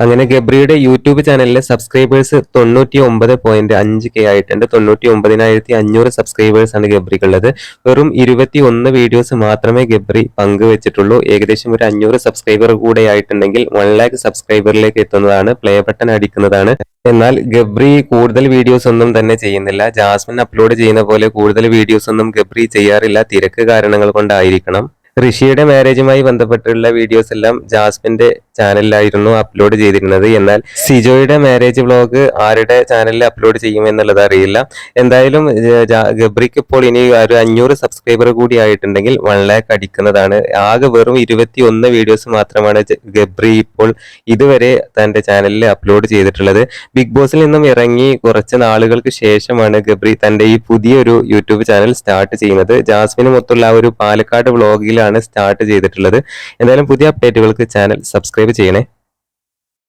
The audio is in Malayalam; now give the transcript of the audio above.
അങ്ങനെ ഗബ്രിയുടെ യൂട്യൂബ് ചാനലിലെ സബ്സ്ക്രൈബേഴ്സ് 99.5K ആയിട്ടുണ്ട്. 99,500 സബ്സ്ക്രൈബേഴ്സ് ആണ് ഗബ്രിക്കുള്ളത്. വെറും 21 വീഡിയോസ് മാത്രമേ ഗബ്രി പങ്കുവെച്ചിട്ടുള്ളൂ. ഏകദേശം ഒരു 500 സബ്സ്ക്രൈബർ കൂടെ ആയിട്ടുണ്ടെങ്കിൽ 1 ലാഖ് സബ്സ്ക്രൈബറിലേക്ക് എത്തുന്നതാണ്. പ്ലേ ബട്ടൺ അടിക്കുന്നതാണ്. എന്നാൽ ഗബ്രി കൂടുതൽ വീഡിയോസ് ഒന്നും തന്നെ ചെയ്യുന്നില്ല. ജാസ്മിൻ അപ്ലോഡ് ചെയ്യുന്ന പോലെ കൂടുതൽ വീഡിയോസ് ഒന്നും ഗബ്രി ചെയ്യാറില്ല. തിരക്ക് കാരണങ്ങൾ കൊണ്ടായിരിക്കണം. ഋഷിയുടെ മാരേജുമായി ബന്ധപ്പെട്ടുള്ള വീഡിയോസ് എല്ലാം ജാസ്മിന്റെ ചാനലിലായിരുന്നു അപ്ലോഡ് ചെയ്തിരുന്നത്. എന്നാൽ സിജോയുടെ മാരേജ് വ്ലോഗ് ആരുടെ ചാനലിൽ അപ്ലോഡ് ചെയ്യുമെന്നുള്ളത് അറിയില്ല. എന്തായാലും ഗബ്രിക്ക് ഇപ്പോൾ ഇനി ഒരു 500 സബ്സ്ക്രൈബർ കൂടി ആയിട്ടുണ്ടെങ്കിൽ 1 ലാഖ് അടിക്കുന്നതാണ്. ആകെ വെറും 21 വീഡിയോസ് മാത്രമാണ് ഗബ്രി ഇപ്പോൾ ഇതുവരെ തന്റെ ചാനലിൽ അപ്ലോഡ് ചെയ്തിട്ടുള്ളത്. ബിഗ് ബോസിൽ നിന്നും ഇറങ്ങി കുറച്ച് നാളുകൾക്ക് ശേഷമാണ് ഗബ്രി തന്റെ ഈ പുതിയൊരു യൂട്യൂബ് ചാനൽ സ്റ്റാർട്ട് ചെയ്യുന്നത്. ജാസ്മിനുമൊത്തുള്ള ഒരു പാലക്കാട് വ്ലോഗിലാണ് സ്റ്റാർട്ട് ചെയ്തിട്ടുള്ളത്. എന്തായാലും പുതിയ അപ്ഡേറ്റുകൾക്ക് ചാനൽ സബ്സ്ക്രൈബ് ചെയ്യണേ.